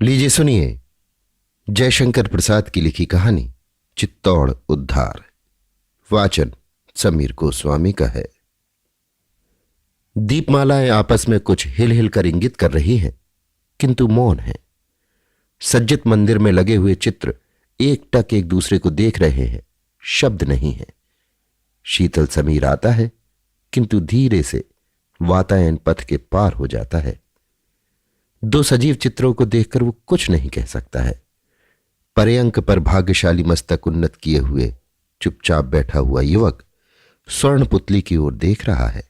लीजिए सुनिए जयशंकर प्रसाद की लिखी कहानी चित्तौड़ उद्धार। वाचन समीर गोस्वामी का है। दीपमालाएं आपस में कुछ हिल हिल कर इंगित कर रही हैं, किंतु मौन है। सज्जित मंदिर में लगे हुए चित्र एकटक एक दूसरे को देख रहे हैं, शब्द नहीं है। शीतल समीर आता है, किंतु धीरे से वातायन पथ के पार हो जाता है। दो सजीव चित्रों को देखकर वो कुछ नहीं कह सकता है। पर्यंक पर भाग्यशाली मस्तक उन्नत किए हुए चुपचाप बैठा हुआ युवक स्वर्ण पुतली की ओर देख रहा है,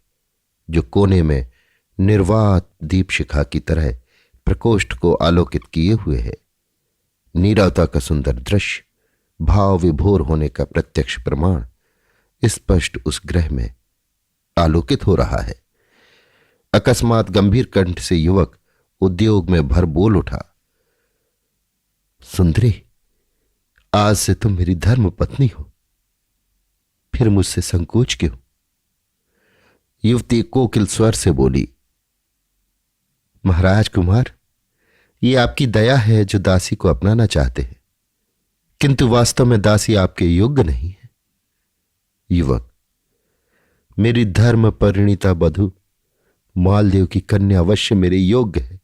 जो कोने में निर्वात दीपशिखा की तरह प्रकोष्ठ को आलोकित किए हुए है। नीरवता का सुंदर दृश्य, भाव विभोर होने का प्रत्यक्ष प्रमाण स्पष्ट उस ग्रह में आलोकित हो रहा है। अकस्मात गंभीर कंठ से युवक उद्योग में भर बोल उठा, सुंदरी, आज से तुम मेरी धर्म पत्नी हो, फिर मुझसे संकोच क्यों? युवती कोकिल स्वर से बोली, महाराज कुमार, ये आपकी दया है जो दासी को अपनाना चाहते हैं, किंतु वास्तव में दासी आपके योग्य नहीं है। युवक, मेरी धर्म परिणीता बधू मालदेव की कन्या अवश्य मेरे योग्य है।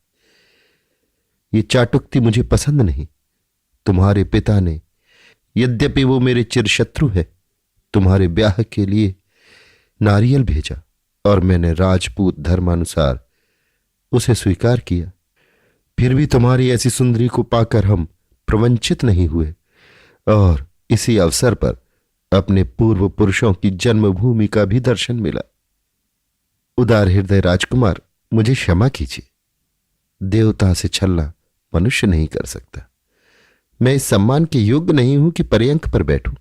ये चाटुक्ति मुझे पसंद नहीं। तुम्हारे पिता ने, यद्यपि वो मेरे चिरशत्रु है, तुम्हारे ब्याह के लिए नारियल भेजा और मैंने राजपूत धर्मानुसार उसे स्वीकार किया। फिर भी तुम्हारी ऐसी सुंदरी को पाकर हम प्रवंचित नहीं हुए और इसी अवसर पर अपने पूर्व पुरुषों की जन्मभूमि का भी दर्शन मिला। उदार हृदय राजकुमार, मुझे क्षमा कीजिए। देवता से छलना मनुष्य नहीं कर सकता। मैं इस सम्मान के योग्य नहीं हूं कि पर्यंक पर बैठूं,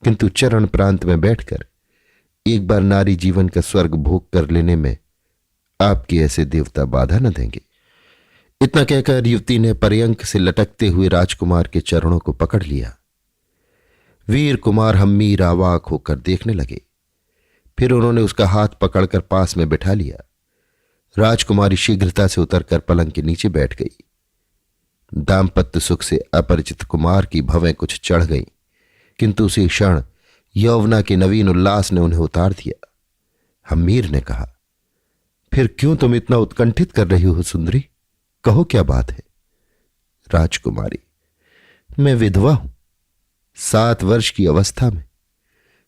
किंतु चरण प्रांत में बैठकर एक बार नारी जीवन का स्वर्ग भोग कर लेने में आपके ऐसे देवता बाधा न देंगे। इतना कहकर युवती ने पर्यंक से लटकते हुए राजकुमार के चरणों को पकड़ लिया। वीर कुमार हम्मीर अवाक होकर देखने लगे। फिर उन्होंने उसका हाथ पकड़कर पास में बिठा लिया। राजकुमारी शीघ्रता से उतरकर पलंग के नीचे बैठ गई। दाम्पत्य सुख से अपरिचित कुमार की भवें कुछ चढ़ गईं, किंतु उसी क्षण यौवना के नवीन उल्लास ने उन्हें उतार दिया। हम्मीर ने कहा, फिर क्यों तुम इतना उत्कंठित कर रही हो सुंदरी? कहो क्या बात है? राजकुमारी, मैं विधवा हूं। 7 वर्ष की अवस्था में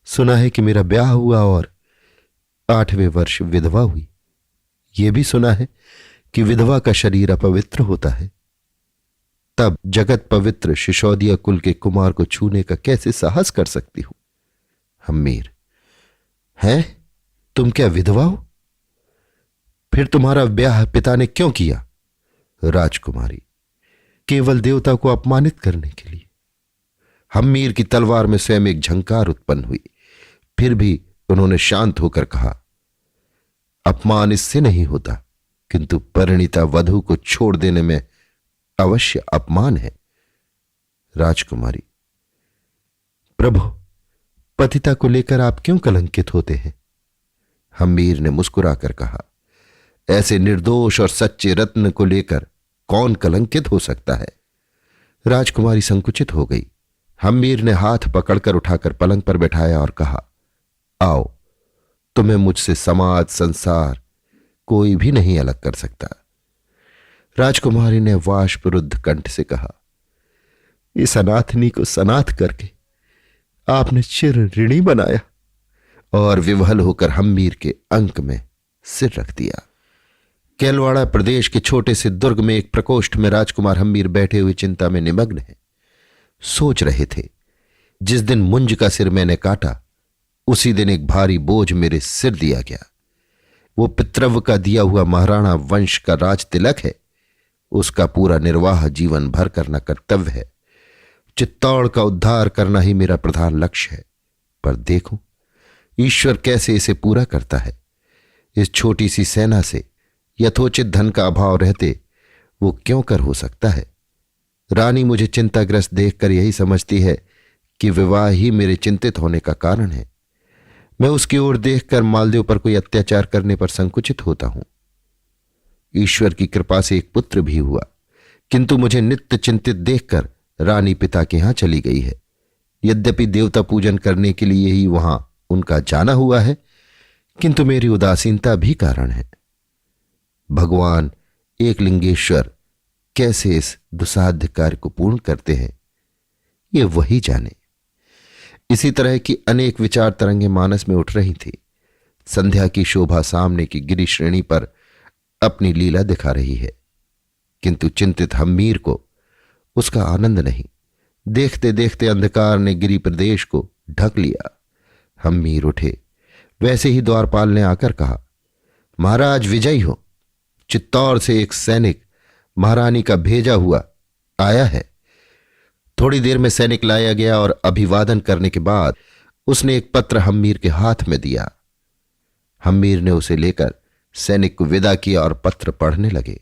सुना है कि मेरा ब्याह हुआ और 8वें वर्ष विधवा हुई। यह भी सुना है कि विधवा का शरीर अपवित्र होता है। तब जगत पवित्र शिशोदिया कुल के कुमार को छूने का कैसे साहस कर सकती हूं? हम्मीर, है तुम क्या विधवा हो? फिर तुम्हारा ब्याह पिता ने क्यों किया? राजकुमारी, केवल देवता को अपमानित करने के लिए। हम्मीर की तलवार में स्वयं एक झंकार उत्पन्न हुई। फिर भी उन्होंने शांत होकर कहा, अपमान इससे नहीं होता, किंतु परिणीता वधू को छोड़ देने में अवश्य अपमान है। राजकुमारी, प्रभु, पतिता को लेकर आप क्यों कलंकित होते हैं? हम्मीर ने मुस्कुराकर कहा, ऐसे निर्दोष और सच्चे रत्न को लेकर कौन कलंकित हो सकता है? राजकुमारी संकुचित हो गई। हम्मीर ने हाथ पकड़कर उठाकर पलंग पर बैठाया और कहा, आओ, तुम्हें मुझसे समाज संसार कोई भी नहीं अलग कर सकता। राजकुमारी ने वाष्परुद्ध कंठ से कहा, इस अनाथनी को सनाथ करके आपने चिर ऋणी बनाया। और विवहल होकर हम्मीर के अंक में सिर रख दिया। केलवाड़ा प्रदेश के छोटे से दुर्ग में एक प्रकोष्ठ में राजकुमार हम्मीर बैठे हुए चिंता में निमग्न हैं। सोच रहे थे, जिस दिन मुंज का सिर मैंने काटा, उसी दिन एक भारी बोझ मेरे सिर दिया गया। वो पितृव्य का दिया हुआ महाराणा वंश का राज तिलक है। उसका पूरा निर्वाह जीवन भर करना कर्तव्य है। चित्तौड़ का उद्धार करना ही मेरा प्रधान लक्ष्य है। पर देखो ईश्वर कैसे इसे पूरा करता है। इस छोटी सी सेना से यथोचित धन का अभाव रहते वो क्यों कर हो सकता है? रानी मुझे चिंताग्रस्त देखकर यही समझती है कि विवाह ही मेरे चिंतित होने का कारण है। मैं उसकी ओर देखकर मालदेव पर कोई अत्याचार करने पर संकुचित होता हूं। ईश्वर की कृपा से एक पुत्र भी हुआ, किंतु मुझे नित्य चिंतित देखकर रानी पिता के यहां चली गई है। यद्यपि देवता पूजन करने के लिए ही वहां उनका जाना हुआ है, किंतु मेरी उदासीनता भी कारण है। भगवान एकलिंगेश्वर कैसे इस दुस्साध्य कार्य को पूर्ण करते हैं, ये वही जाने। इसी तरह की अनेक विचार तरंगे मानस में उठ रही थी। संध्या की शोभा सामने की गिरी श्रेणी पर अपनी लीला दिखा रही है, किंतु चिंतित हम्मीर को उसका आनंद नहीं। देखते देखते अंधकार ने गिरी प्रदेश को ढक लिया। हम्मीर उठे। वैसे ही द्वारपाल ने आकर कहा, महाराज विजयी हो। चित्तौड़ से एक सैनिक महारानी का भेजा हुआ आया है। थोड़ी देर में सैनिक लाया गया और अभिवादन करने के बाद उसने एक पत्र हम्मीर के हाथ में दिया। हम्मीर ने उसे लेकर सैनिक को विदा किया और पत्र पढ़ने लगे।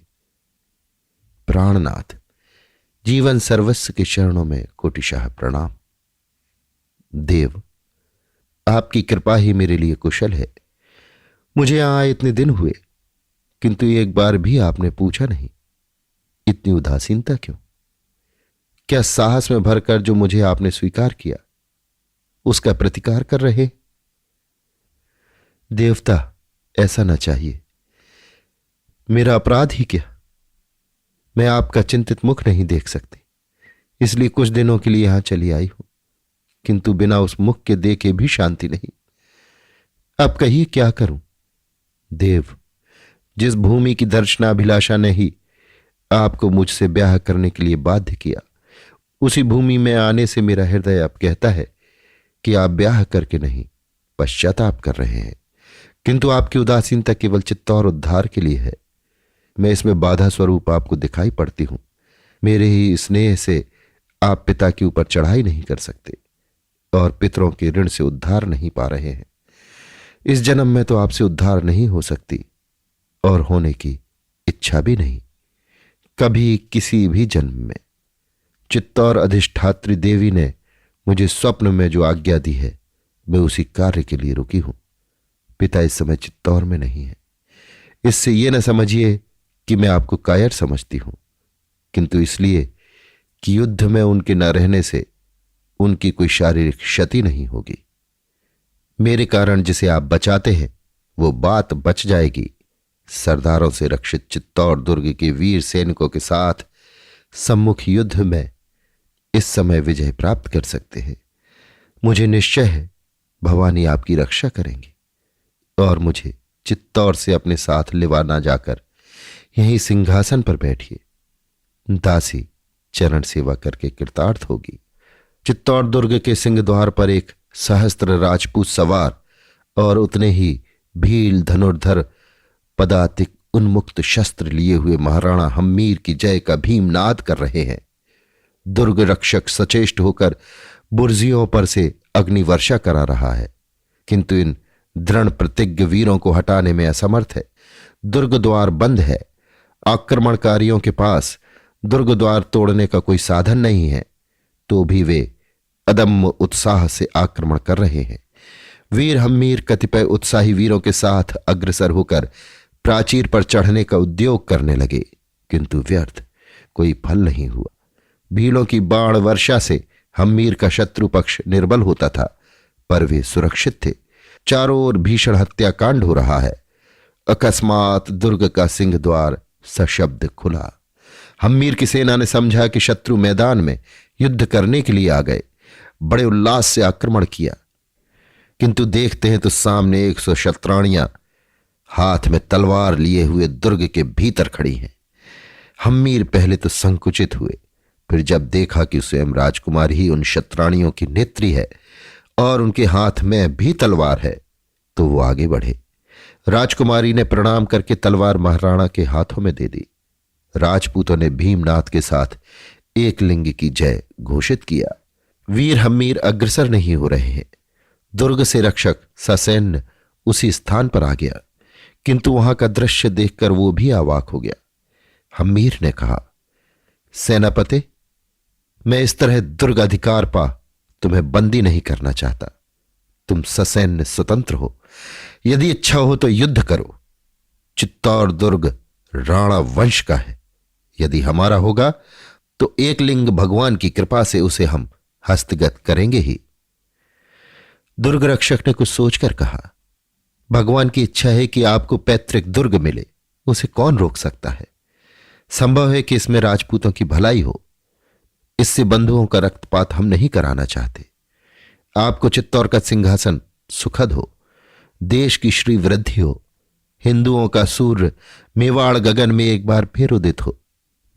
प्राणनाथ, जीवन सर्वस्व के चरणों में कोटिशाह प्रणाम। देव, आपकी कृपा ही मेरे लिए कुशल है। मुझे यहां आए इतने दिन हुए, किंतु एक बार भी आपने पूछा नहीं। इतनी उदासीनता क्यों? क्या साहस में भरकर जो मुझे आपने स्वीकार किया उसका प्रतिकार कर रहे? देवता, ऐसा ना चाहिए। मेरा अपराध ही क्या? मैं आपका चिंतित मुख नहीं देख सकती, इसलिए कुछ दिनों के लिए यहां चली आई हूं, किंतु बिना उस मुख के देखे भी शांति नहीं। अब कहिए क्या करूं? देव, जिस भूमि की दर्शनाभिलाषा ने ही आपको मुझसे ब्याह करने के लिए बाध्य किया, उसी भूमि में आने से मेरा हृदय अब कहता है कि आप ब्याह करके नहीं, पश्चाताप कर रहे हैं। किंतु आपकी उदासीनता केवल चित्तौड़ उद्धार के लिए है। मैं इसमें बाधा स्वरूप आपको दिखाई पड़ती हूं। मेरे ही स्नेह से आप पिता के ऊपर चढ़ाई नहीं कर सकते और पितरों के ऋण से उद्धार नहीं पा रहे हैं। इस जन्म में तो आपसे उद्धार नहीं हो सकती और होने की इच्छा भी नहीं, कभी किसी भी जन्म में। चित्तौड़ अधिष्ठात्री देवी ने मुझे स्वप्न में जो आज्ञा दी है, मैं उसी कार्य के लिए रुकी हूं। पिता इस समय चित्तौड़ में नहीं है। इससे यह न समझिए कि मैं आपको कायर समझती हूं, किंतु इसलिए कि युद्ध में उनके न रहने से उनकी कोई शारीरिक क्षति नहीं होगी। मेरे कारण जिसे आप बचाते हैं वो बात बच जाएगी। सरदारों से रक्षित चित्तौड़ दुर्ग के वीर सैनिकों के साथ सम्मुख युद्ध में इस समय विजय प्राप्त कर सकते हैं। मुझे निश्चय है भवानी आपकी रक्षा करेंगी और मुझे चित्तौड़ से अपने साथ लिवा ना जाकर यहीं सिंहासन पर बैठिए। दासी चरण सेवा करके कृतार्थ होगी। चित्तौड़ दुर्ग के सिंह द्वार पर एक सहस्त्र राजपूत सवार और उतने ही भील धनुर्धर पदातिक उन्मुक्त शस्त्र लिए हुए महाराणा हम्मीर की जय का भीमनाद कर रहे हैं। दुर्ग रक्षक सचेष्ट होकर बुर्जियों पर से अग्नि वर्षा करा रहा है, किंतु इन दृढ़ प्रतिज्ञ वीरों को हटाने में असमर्थ है। दुर्ग द्वार बंद है। आक्रमणकारियों के पास दुर्ग द्वार तोड़ने का कोई साधन नहीं है, तो भी वे अदम्य उत्साह से आक्रमण कर रहे हैं। वीर हम्मीर कतिपय उत्साही वीरों के साथ अग्रसर होकर प्राचीर पर चढ़ने का उद्योग करने लगे, किंतु व्यर्थ, कोई फल नहीं हुआ। भीलों की बाण वर्षा से हम्मीर का शत्रु पक्ष निर्बल होता था, पर वे सुरक्षित थे। चारों ओर भीषण हत्याकांड हो रहा है। अकस्मात दुर्ग का सिंह द्वार सशब्द खुला। हम्मीर की सेना ने समझा कि शत्रु मैदान में युद्ध करने के लिए आ गए। बड़े उल्लास से आक्रमण किया, किंतु देखते हैं तो सामने 100 शतराणियां हाथ में तलवार लिए हुए दुर्ग के भीतर खड़ी हैं। हम्मीर पहले तो संकुचित हुए, फिर जब देखा कि स्वयं राजकुमार ही उन शतराणियों की नेत्री है और उनके हाथ में भी तलवार है, तो वो आगे बढ़े। राजकुमारी ने प्रणाम करके तलवार महाराणा के हाथों में दे दी। राजपूतों ने भीमनाथ के साथ एक लिंग की जय घोषित किया। वीर हम्मीर अग्रसर नहीं हो रहे हैं। दुर्ग से रक्षक ससैन्य उसी स्थान पर आ गया, किंतु वहां का दृश्य देखकर वो भी अवाक हो गया। हम्मीर ने कहा, सेनापति, मैं इस तरह दुर्ग अधिकार पा तुम्हें बंदी नहीं करना चाहता। तुम ससैन्य स्वतंत्र हो, यदि इच्छा हो तो युद्ध करो। चित्तौड़ दुर्ग राणा वंश का है, यदि हमारा होगा तो एक लिंग भगवान की कृपा से उसे हम हस्तगत करेंगे ही। दुर्ग रक्षक ने कुछ सोचकर कहा, भगवान की इच्छा है कि आपको पैतृक दुर्ग मिले, उसे कौन रोक सकता है। संभव है कि इसमें राजपूतों की भलाई हो, इससे बंधुओं का रक्तपात हम नहीं कराना चाहते। आपको चित्तौड़ का सिंहासन सुखद हो, देश की श्री वृद्धि हो, हिंदुओं का सूर्य मेवाड़ गगन में एक बार फिर उदित हो।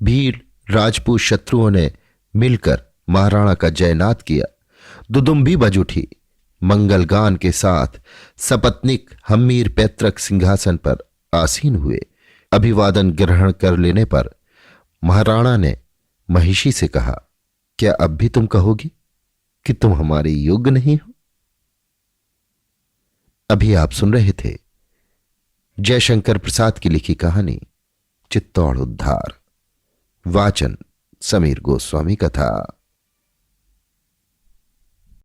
भील राजपूत शत्रुओं ने मिलकर महाराणा का जयनाद किया, दुदुम्भी बज उठी। मंगल गान के साथ सपत्निक हम्मीर पैतृक सिंहासन पर आसीन हुए। अभिवादन ग्रहण कर लेने पर महाराणा ने महिषी से कहा, क्या अब भी तुम कहोगी कि तुम हमारे योग्य नहीं हो? अभी आप सुन रहे थे जयशंकर प्रसाद की लिखी कहानी चित्तौड़ उद्धार। वाचन समीर गोस्वामी का था।